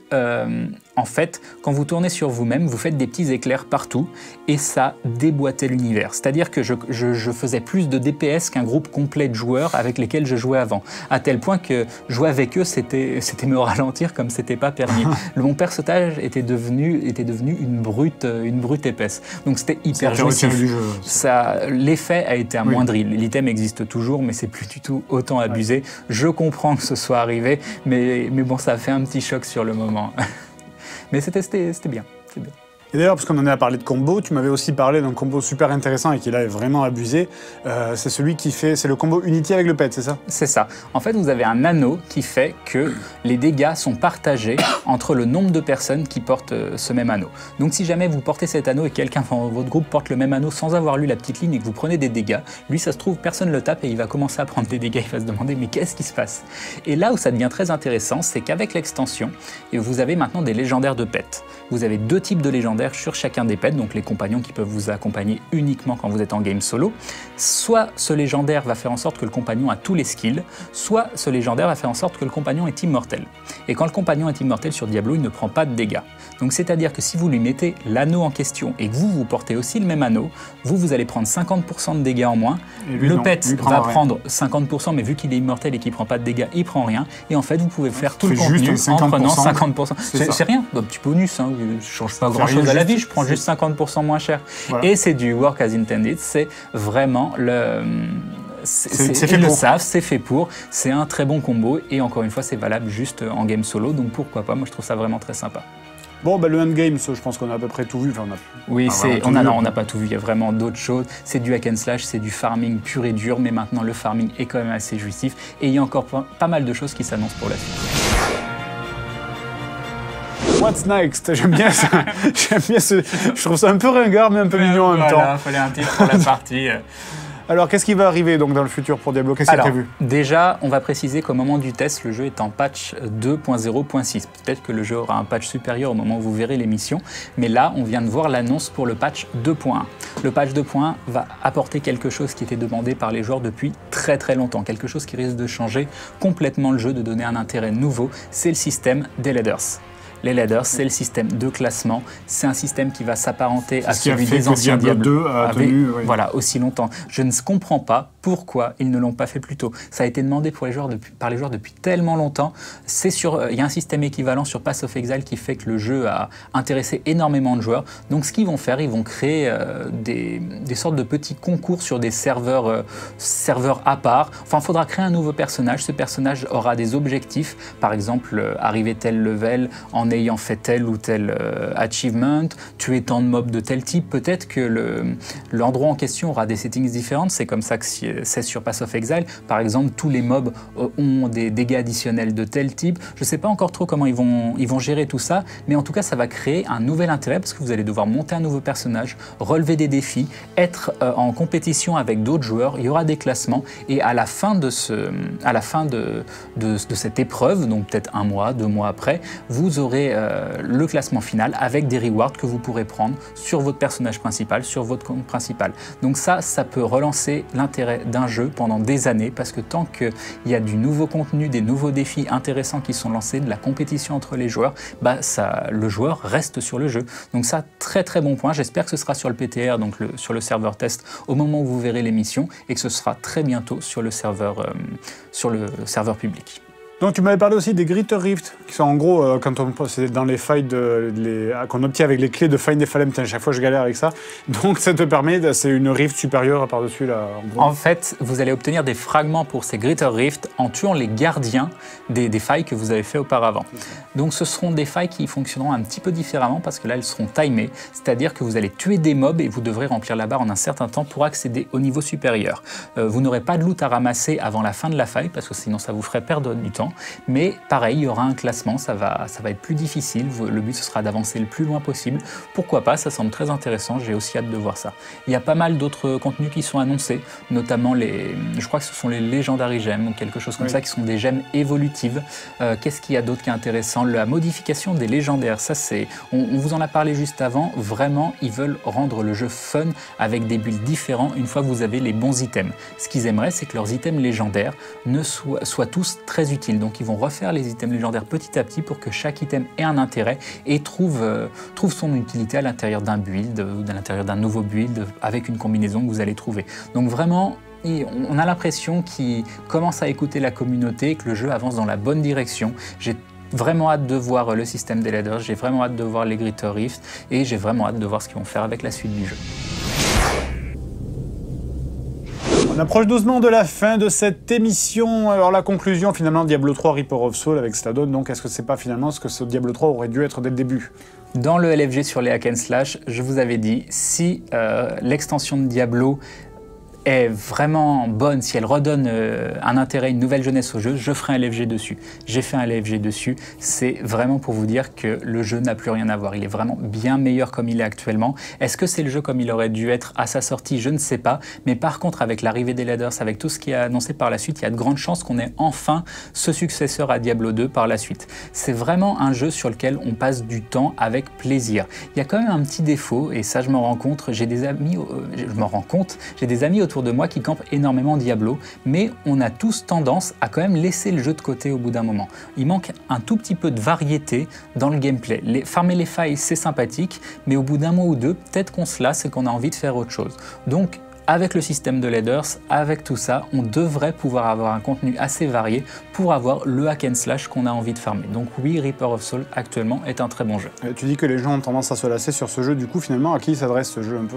en fait, quand vous tournez sur vous-même, vous faites des petits éclairs partout et ça déboîtait l'univers. C'est-à-dire que je faisais plus de DPS qu'un groupe complet de joueurs avec lesquels je jouais avant. À tel point que jouer avec eux, c'était me ralentir comme c'était pas permis. Mon personnage était devenu une brute épaisse. Donc c'était hyper jouissif. L'effet a été amoindri. Oui. L'item existe toujours, mais c'est plus du tout autant abusé. Ouais. Je comprends que ce soit arrivé, mais bon, ça a fait un petit choc sur le moment. Mais c'était bien. Et d'ailleurs, parce qu'on en a parlé de combo, tu m'avais aussi parlé d'un combo super intéressant et qui là est vraiment abusé. C'est celui c'est le combo Unity avec le pet, c'est ça? C'est ça. En fait, vous avez un anneau qui fait que les dégâts sont partagés entre le nombre de personnes qui portent ce même anneau. Donc si jamais vous portez cet anneau et quelqu'un dans votre groupe porte le même anneau sans avoir lu la petite ligne et que vous prenez des dégâts, lui, ça se trouve, personne ne le tape et il va commencer à prendre des dégâts. Il va se demander, mais qu'est-ce qui se passe? Et là où ça devient très intéressant, c'est qu'avec l'extension, vous avez maintenant des légendaires de pet. Vous avez 2 types de légendaires sur chacun des pets, donc les compagnons qui peuvent vous accompagner uniquement quand vous êtes en game solo. Soit ce légendaire va faire en sorte que le compagnon a tous les skills, soit ce légendaire va faire en sorte que le compagnon est immortel. Et quand le compagnon est immortel sur Diablo, il ne prend pas de dégâts. Donc c'est-à-dire que si vous lui mettez l'anneau en question et que vous portez aussi le même anneau, vous allez prendre 50% de dégâts en moins. Le pet va prendre 50%, mais vu qu'il est immortel et qu'il ne prend pas de dégâts, il ne prend rien. Et en fait, vous pouvez faire tout le contenu en prenant 50%. C'est rien, un petit bonus, hein, je ne change pas grand-chose à la vie, je prends juste 50% moins cher. Voilà. Et c'est du work as intended, c'est vraiment c'est fait pour, c'est un très bon combo et encore une fois c'est valable juste en game solo, donc pourquoi pas, moi je trouve ça vraiment très sympa. Bon, le endgame, je pense qu'on a à peu près tout vu. Enfin, on n'a pas tout vu, il y a vraiment d'autres choses. C'est du hack and slash, c'est du farming pur et dur, mais maintenant le farming est quand même assez jouissif et il y a encore pas mal de choses qui s'annoncent pour la suite. What's next? J'aime bien ça. Je trouve ça un peu ringard, mais un peu mignon en même temps. Voilà, il fallait un titre pour la partie. Alors, qu'est-ce qui va arriver donc dans le futur pour Diablo? Qu'est-ce qui est prévu? Déjà, on va préciser qu'au moment du test, le jeu est en patch 2.0.6. Peut-être que le jeu aura un patch supérieur au moment où vous verrez l'émission, mais là, on vient de voir l'annonce pour le patch 2.1. Le patch 2.1 va apporter quelque chose qui était demandé par les joueurs depuis très très longtemps, quelque chose qui risque de changer complètement le jeu, de donner un intérêt nouveau, c'est le système des ladders. Les ladders, c'est le système de classement. C'est un système qui va s'apparenter à celui des anciens Diablo 2 a tenu, voilà, aussi longtemps. Je ne comprends pas pourquoi ils ne l'ont pas fait plus tôt. Ça a été demandé par les joueurs depuis tellement longtemps. Il y a un système équivalent sur Pass of Exile qui fait que le jeu a intéressé énormément de joueurs. Donc ce qu'ils vont faire, ils vont créer des sortes de petits concours sur des serveurs à part. Enfin, il faudra créer un nouveau personnage. Ce personnage aura des objectifs. Par exemple, arriver tel level en ayant fait tel ou tel achievement, tuer tant de mobs de tel type. Peut-être que l'endroit en question aura des settings différentes. C'est comme ça que c'est sur Path of Exile. Par exemple, tous les mobs ont des dégâts additionnels de tel type. Je ne sais pas encore trop comment ils vont gérer tout ça, mais en tout cas, ça va créer un nouvel intérêt parce que vous allez devoir monter un nouveau personnage, relever des défis, être en compétition avec d'autres joueurs. Il y aura des classements et à la fin de cette épreuve, donc peut-être 1 mois, 2 mois après, vous aurez le classement final avec des rewards que vous pourrez prendre sur votre personnage principal, sur votre compte principal. Donc ça peut relancer l'intérêt d'un jeu pendant des années parce que tant qu'il y a du nouveau contenu, des nouveaux défis intéressants qui sont lancés, de la compétition entre les joueurs, le joueur reste sur le jeu. Donc ça, très très bon point. J'espère que ce sera sur le PTR, donc sur le serveur test, au moment où vous verrez l'émission et que ce sera très bientôt sur le serveur public. Donc tu m'avais parlé aussi des Greater Rift, qui sont en gros, c'est dans les failles qu'on obtient avec les clés de Find Nephalem. À chaque fois je galère avec ça. Donc ça te permet, c'est une rift supérieure par-dessus là. En fait, vous allez obtenir des fragments pour ces Greater Rift en tuant les gardiens des failles que vous avez fait auparavant. Donc ce seront des failles qui fonctionneront un petit peu différemment parce que là elles seront timées, c'est-à-dire que vous allez tuer des mobs et vous devrez remplir la barre en un certain temps pour accéder au niveau supérieur. Vous n'aurez pas de loot à ramasser avant la fin de la faille parce que sinon ça vous ferait perdre du temps. Mais pareil, il y aura un classement, ça va être plus difficile, le but ce sera d'avancer le plus loin possible. Pourquoi pas, ça semble très intéressant, j'ai aussi hâte de voir ça. Il y a pas mal d'autres contenus qui sont annoncés, notamment je crois que ce sont les Legendary Gems ou quelque chose comme ça, qui sont des gemmes évolutives. Qu'est-ce qu'il y a d'autre qui est intéressant? La modification des légendaires, ça on vous en a parlé juste avant, vraiment ils veulent rendre le jeu fun avec des builds différents une fois que vous avez les bons items. Ce qu'ils aimeraient, c'est que leurs items légendaires soient tous très utiles. Donc ils vont refaire les items légendaires petit à petit pour que chaque item ait un intérêt et trouve son utilité à l'intérieur d'un build, à l'intérieur d'un nouveau build, avec une combinaison que vous allez trouver. Donc vraiment, on a l'impression qu'ils commencent à écouter la communauté et que le jeu avance dans la bonne direction. J'ai vraiment hâte de voir le système des ladders, j'ai vraiment hâte de voir les Greater Rift et j'ai vraiment hâte de voir ce qu'ils vont faire avec la suite du jeu. On approche doucement de la fin de cette émission. Alors la conclusion, finalement, Diablo 3 Reaper of Souls avec ce donne. Donc est-ce que c'est pas finalement ce que ce Diablo 3 aurait dû être dès le début? Dans le LFG sur les hack and slash, je vous avais dit, si l'extension de Diablo est vraiment bonne, si elle redonne un intérêt, une nouvelle jeunesse au jeu, je ferai un LFG dessus. J'ai fait un LFG dessus, c'est vraiment pour vous dire que le jeu n'a plus rien à voir. Il est vraiment bien meilleur comme il est actuellement. Est-ce que c'est le jeu comme il aurait dû être à sa sortie? Je ne sais pas. Mais par contre, avec l'arrivée des ladders, avec tout ce qui est annoncé par la suite, il y a de grandes chances qu'on ait enfin ce successeur à Diablo 2 par la suite. C'est vraiment un jeu sur lequel on passe du temps avec plaisir. Il y a quand même un petit défaut, et ça je m'en rends compte, j'ai des amis autour de moi qui campent énormément Diablo, mais on a tous tendance à quand même laisser le jeu de côté au bout d'un moment. Il manque un tout petit peu de variété dans le gameplay. Farmer les failles, c'est sympathique, mais au bout d'un mois ou deux, peut-être qu'on se lasse et qu'on a envie de faire autre chose. Donc, avec le système de ladders, avec tout ça, on devrait pouvoir avoir un contenu assez varié pour avoir le hack and slash qu'on a envie de farmer. Donc oui, Reaper of Souls actuellement est un très bon jeu. Tu dis que les gens ont tendance à se lasser sur ce jeu, du coup finalement à qui s'adresse ce jeu un peu?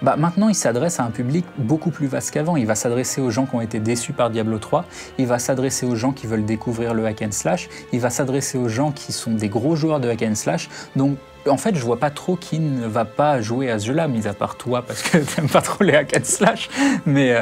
Maintenant, il s'adresse à un public beaucoup plus vaste qu'avant. Il va s'adresser aux gens qui ont été déçus par Diablo 3, il va s'adresser aux gens qui veulent découvrir le hack and slash, il va s'adresser aux gens qui sont des gros joueurs de hack and slash. Donc, en fait, je vois pas trop qui ne va pas jouer à ce jeu-là, mis à part toi, parce que t'aimes pas trop les hack and slash. Mais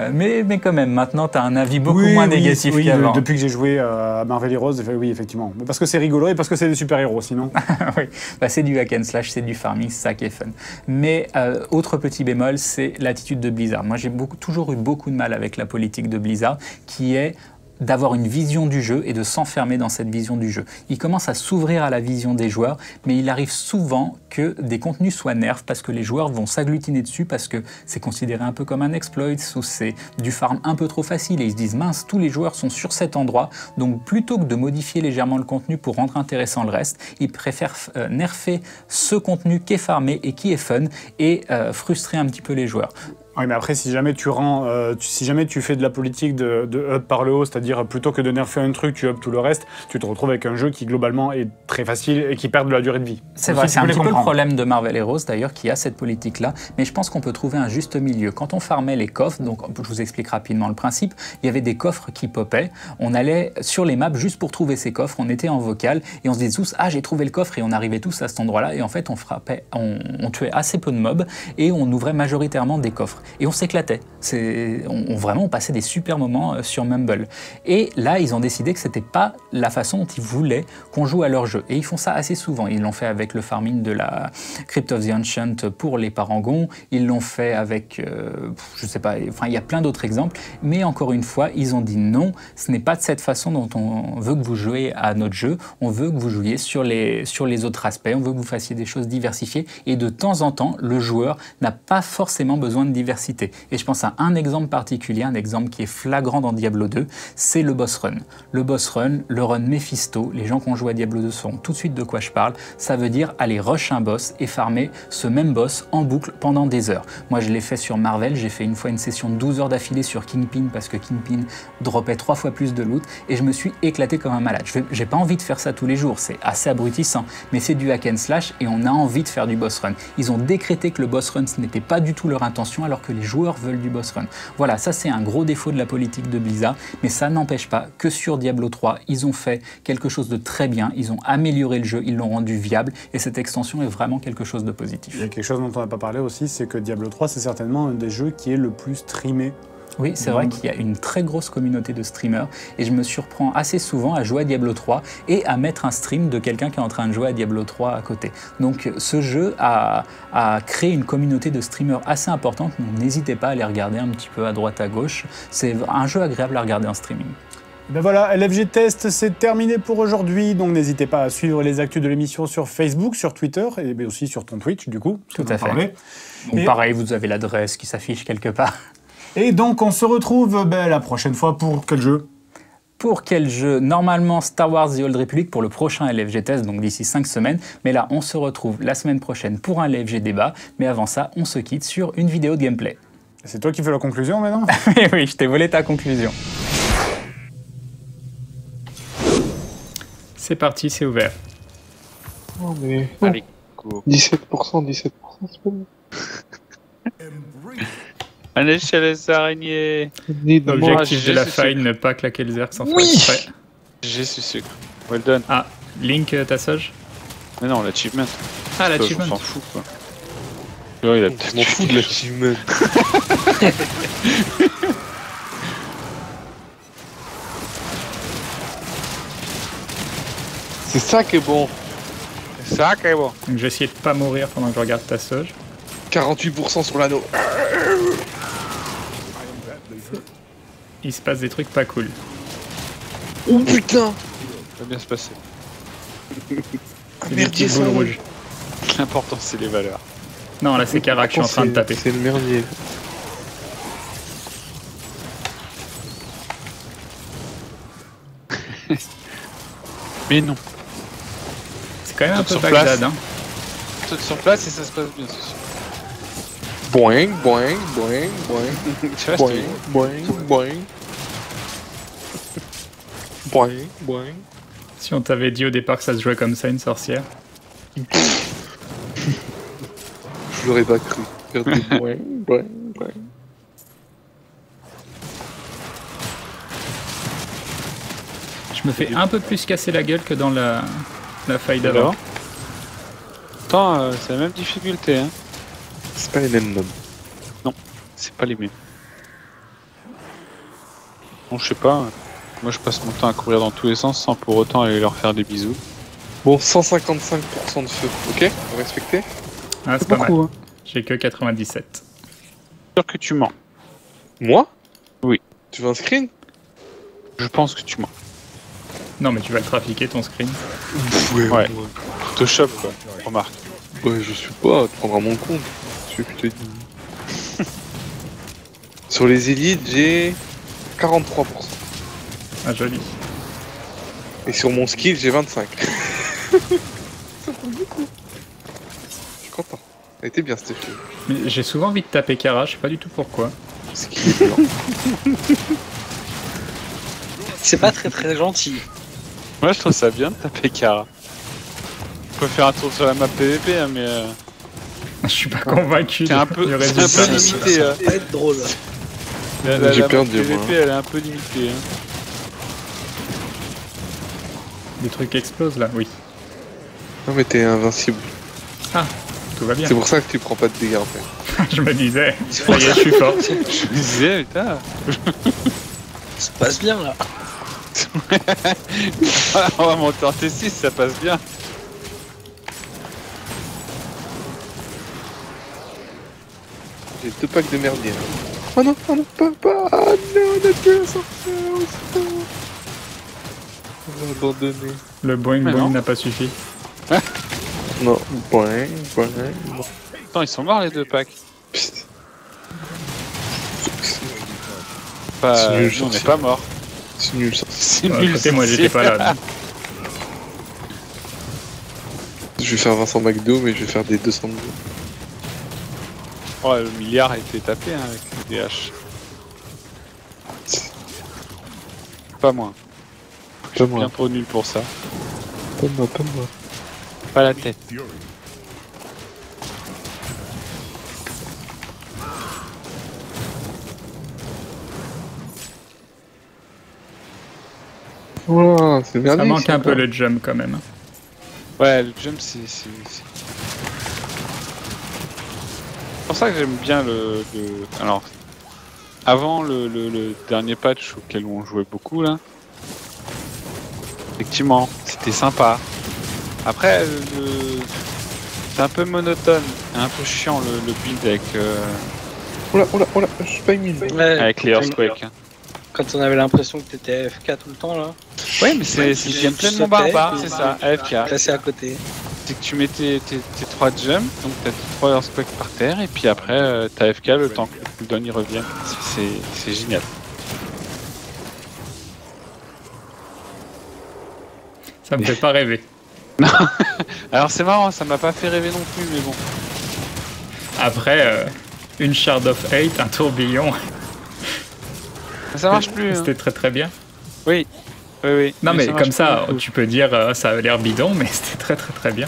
quand même, maintenant, t'as un avis beaucoup moins négatif qu'avant. Depuis que j'ai joué à Marvel Heroes, oui, effectivement. Parce que c'est rigolo et parce que c'est des super-héros, sinon. Oui, c'est du hack and slash, c'est du farming, c'est ça qui est fun. Mais autre petit bémol, c'est l'attitude de Blizzard. Moi, j'ai toujours eu beaucoup de mal avec la politique de Blizzard, qui est d'avoir une vision du jeu et de s'enfermer dans cette vision du jeu. Il commence à s'ouvrir à la vision des joueurs, mais il arrive souvent que des contenus soient nerfs parce que les joueurs vont s'agglutiner dessus parce que c'est considéré un peu comme un exploit ou c'est du farm un peu trop facile et ils se disent mince, tous les joueurs sont sur cet endroit, donc plutôt que de modifier légèrement le contenu pour rendre intéressant le reste, ils préfèrent nerfer ce contenu qui est farmé et qui est fun et frustrer un petit peu les joueurs. Oui, mais après, si jamais si jamais tu fais de la politique de up par le haut, c'est-à-dire plutôt que de nerfer un truc, tu up tout le reste, tu te retrouves avec un jeu qui globalement est très facile et qui perd de la durée de vie. C'est vrai, c'est un petit peu le problème de Marvel Heroes d'ailleurs, qui a cette politique-là, mais je pense qu'on peut trouver un juste milieu. Quand on farmait les coffres, donc je vous explique rapidement le principe, il y avait des coffres qui popaient, on allait sur les maps juste pour trouver ces coffres, on était en vocal et on se disait tous « Ah, j'ai trouvé le coffre » et on arrivait tous à cet endroit-là et en fait on tuait assez peu de mobs et on ouvrait majoritairement des coffres. Et on s'éclatait. On passait des super moments sur Mumble. Et là, ils ont décidé que c'était pas la façon dont ils voulaient qu'on joue à leur jeu. Et ils font ça assez souvent. Ils l'ont fait avec le farming de la Crypt of the Ancient pour les parangons. Ils l'ont fait avec, je sais pas, enfin, il y a plein d'autres exemples. Mais encore une fois, ils ont dit non, ce n'est pas de cette façon dont on veut que vous jouiez à notre jeu. On veut que vous jouiez sur les autres aspects. On veut que vous fassiez des choses diversifiées. Et de temps en temps, le joueur n'a pas forcément besoin de diversité. Et je pense à un exemple particulier, un exemple qui est flagrant dans Diablo 2, c'est le boss run. Le boss run, le run Mephisto, les gens qui ont joué à Diablo 2 sauront tout de suite de quoi je parle, ça veut dire aller rush un boss et farmer ce même boss en boucle pendant des heures. Moi je l'ai fait sur Marvel, j'ai fait une fois une session de 12 heures d'affilée sur Kingpin parce que Kingpin droppait 3 fois plus de loot et je me suis éclaté comme un malade. J'ai pas envie de faire ça tous les jours, c'est assez abrutissant, mais c'est du hack and slash et on a envie de faire du boss run. Ils ont décrété que le boss run ce n'était pas du tout leur intention alors que les joueurs veulent du boss run. Voilà, ça c'est un gros défaut de la politique de Blizzard, mais ça n'empêche pas que sur Diablo 3, ils ont fait quelque chose de très bien, ils ont amélioré le jeu, ils l'ont rendu viable, et cette extension est vraiment quelque chose de positif. Il y a quelque chose dont on n'a pas parlé aussi, c'est que Diablo 3, c'est certainement un des jeux qui est le plus streamé. Oui, c'est vrai qu'il y a une très grosse communauté de streamers et je me surprends assez souvent à jouer à Diablo 3 et à mettre un stream de quelqu'un qui est en train de jouer à Diablo 3 à côté. Donc ce jeu a créé une communauté de streamers assez importante, donc n'hésitez pas à les regarder un petit peu à droite à gauche. C'est un jeu agréable à regarder en streaming. Ben voilà, LFG Test, c'est terminé pour aujourd'hui, donc n'hésitez pas à suivre les actus de l'émission sur Facebook, sur Twitter et aussi sur ton Twitch du coup. Tout à fait. Donc pareil, vous avez l'adresse qui s'affiche quelque part. Et donc on se retrouve la prochaine fois pour quel jeu ? Pour quel jeu ? Normalement Star Wars The Old Republic pour le prochain LFG Test, donc d'ici 5 semaines. Mais là, on se retrouve la semaine prochaine pour un LFG débat. Mais avant ça, on se quitte sur une vidéo de gameplay. C'est toi qui fais la conclusion maintenant ? Oui, je t'ai volé ta conclusion. C'est parti, c'est ouvert. Oh mais... Allez, go. 17%, c'est pas bon. Allez chez les araignées. L'objectif de la faille, ne pas claquer le zerk sans faire exprès. J'ai su sucre. Well done. Ah, Link, ta soge ? Mais non, l'achievement. Ah, l'achievement. On s'en fout, quoi. Ouais, il a Je m'en fous de l'achievement. C'est ça qui est bon. C'est ça qui est bon. Donc je vais essayer de pas mourir pendant que je regarde ta soge. 48% sur l'anneau. Il se passe des trucs pas cool. Oh putain. Ça va bien se passer. Ah merde, j'ai ça. rouge. L'important, c'est les valeurs. Non, là c'est Karak, je suis en train de taper. C'est le merdier. Mais non. C'est quand même un peu sur Bagdad, place. hein. Saute sur place et ça se passe bien, c'est sûr. Boing, boing, boing, boing. Tu vois, Boing, boing, boing. Boing, boing. Si on t'avait dit au départ que ça se jouait comme ça, une sorcière. Je l'aurais pas cru. Regardez, boing, boing, boing. Je me fais un peu plus casser la gueule que dans la faille d'avant. Alors Attends, c'est la même difficulté, hein. C'est pas les mêmes mobs. C'est pas les mêmes. Bon, je sais pas. Moi, je passe mon temps à courir dans tous les sens sans pour autant aller leur faire des bisous. Bon, 155% de feu, ok? Vous respectez? Ah, c'est pas mal. Beaucoup, hein. J'ai que 97. Sûr que tu mens. Moi? Oui. Tu veux un screen? Je pense que tu mens. Non, mais tu vas le trafiquer ton screen. Ouais. Photoshop, quoi. Remarque. Ouais, je suis pas, tu prendras mon compte. Je te dis. Sur les élites, j'ai 43%. Ah, joli. Et sur mon skill, j'ai 25. Ça prend beaucoup. Je suis content. Elle était bien cette fille. Mais j'ai souvent envie de taper Kara, je sais pas du tout pourquoi. C'est qu'il est blanc. C'est pas très très gentil. Moi je trouve ça bien de taper Kara. On peut faire un tour sur la map PVP, hein, mais Je suis pas convaincu c'est un peu, du c'est un résultat. peu limité. Ça va pas être drôle. La J'ai map peur de dire, PVP moi. elle est un peu limitée. Hein. Des trucs explosent là, oui. Non mais t'es invincible. Tout va bien. C'est pour ça que tu prends pas de dégâts en fait. Je me disais, ça y est, je suis fort. Je me disais, putain. Ça se passe bien là. On va monter en T6, ça passe bien. J'ai 2 packs de merdier. Oh non, pas. Ah non, on a plus la sorcière. On va abandonner. Le boing Mais boing non. n'a pas suffi. Non, bon. Attends, ils sont morts les 2 packs. Psst. Pas, C'est nul, nous, on n'est sorcier. pas morts. C'est nul ça. C'est Ouais, nul. écoutez, moi j'étais pas là. donc. Je vais faire Vincent McDo, mais je vais faire des 200 de Oh, le milliard a été tapé hein, avec les DH. Pas moi. Pas Bien moi, trop nul pour ça. pas moi. Pas la tête. Wow, c'est merdier. Ça manque ça, un peu quoi. le jump quand même. Ouais, le jump c'est pour ça que j'aime bien Alors, avant le dernier patch auquel on jouait beaucoup là, effectivement, c'était sympa. Après, c'est un peu monotone, un peu chiant le build avec, Oula, je suis pas ému. Ouais, avec les Earthquake. Hein. quand on avait l'impression que t'étais AFK tout le temps là, Ouais, mais c'est le gameplay de mon barbare, c'est ça, AFK. placé à côté. C'est que tu mets tes 3 jumps, donc t'as 3 Earthquake par terre, et puis après t'as AFK le temps que le cooldown y revienne. C'est génial. Ça me fait pas rêver. Alors c'est marrant, ça m'a pas fait rêver non plus, mais bon. Après, une Shard of Hate, un tourbillon, Ça marche plus. Hein. c'était très très bien. Oui. Non mais marche comme plus ça, du tout. tu peux dire ça a l'air bidon, mais c'était très très très bien.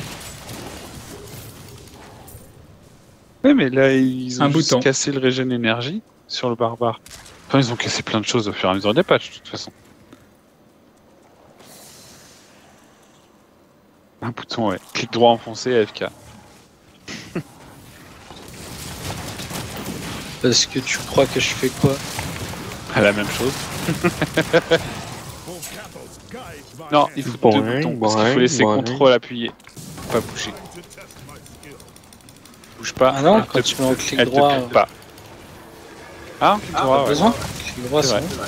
Oui, mais là ils ont Un juste bouton. cassé le régène énergie sur le barbare. Enfin, ils ont cassé plein de choses au fur et à mesure des patchs, de toute façon. Un bouton, ouais. Clic droit enfoncé, AFK. Parce que tu crois que je fais quoi? La même chose. Non, il faut deux boutons, parce qu'il faut laisser contrôle appuyé. Faut pas bouger. Bouge pas. Ah non, elle quand te- tu mets en clic elle te droit, pique pas. Ah, clic droit, pas ouais. besoin. Clic droit, C'est c'est vrai. bon.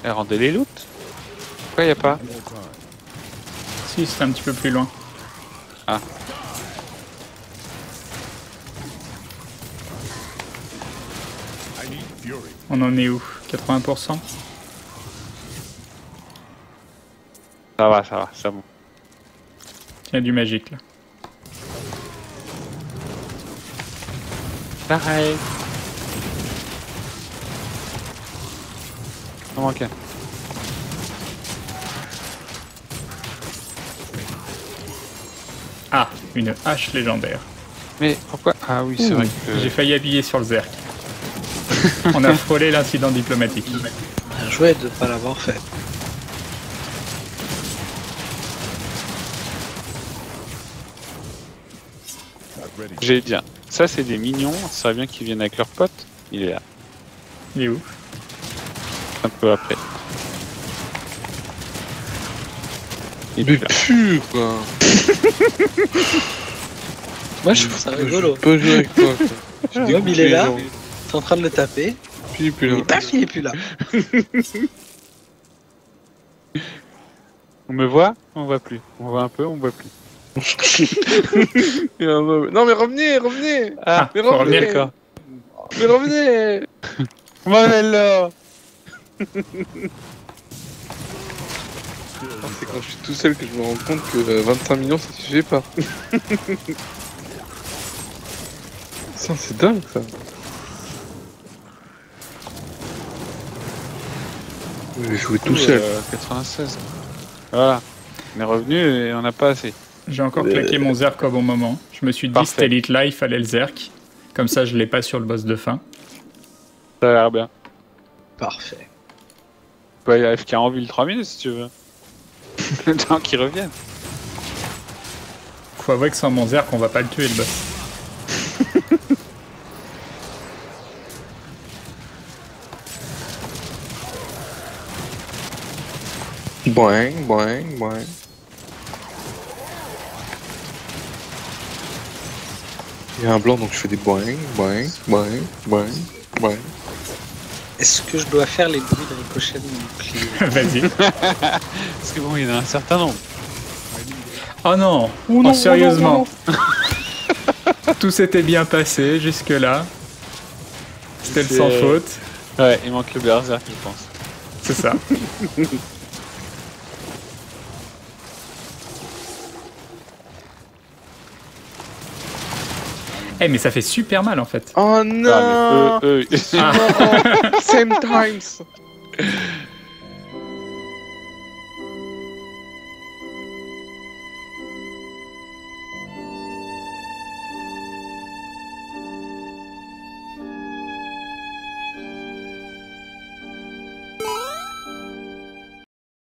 Elle rendait les loots. Pourquoi y a pas? Si, c'est un petit peu plus loin. Ah. On en est où? 80%? Ça va, c'est bon. Il y a du magique là. Pareil. Il manque un. Ah, une hache légendaire. Mais pourquoi? Ah oui, c'est vrai que... J'ai failli appuyer sur le Zerk. On a frôlé l'incident diplomatique. Bien joué de pas l'avoir fait. J'ai dit, ça c'est des mignons, ça serait bien qu'ils viennent avec leurs potes. Il est là, Il est où? un peu après. Et Mais puis là. pur quoi. Moi je trouve ça rigolo. Je peux pas jouer avec toi. quoi. Je Comme il est là, dégoûte les gens. t'es en train de le taper, Puis il est plus là. et paf, il est plus là. On me voit, on voit plus. On voit un peu, on voit plus. Non mais revenez. Ah, mais faut revenez. revenir. d'accord. Mais revenez. On m'appelle là. C'est quand je suis tout seul que je me rends compte que 25 millions ça suffit pas. Ça, c'est dingue ça. Je vais jouer tout seul. 96. Voilà. On est revenu et on n'a pas assez. J'ai encore claqué mon Zerk au bon moment. Je me suis dit, Parfait. c'était Elite Life, fallait le Zerk. Comme ça, je l'ai pas sur le boss de fin. Ça a l'air bien. Parfait. Tu peux aller à FK en ville 3 minutes si tu veux. Le temps qu'il revienne. Faut avouer que sans mon Zerk, on va pas le tuer, le boss. Boing, boing, boing. Il y a un blanc donc je fais des boing, boing, boing, boing, boing. Est-ce que je dois faire les bruits de ricochet de mon bouclier? Vas-y. Parce que bon, il y en a un certain nombre. Oh non, Oh non, sérieusement. oh Tout s'était bien passé jusque-là. C'était le C'est- sans faute. Ouais, il manque le berserk, je pense. C'est ça. Eh mais ça fait super mal en fait. Oh non! Ah, mais eux, Same times!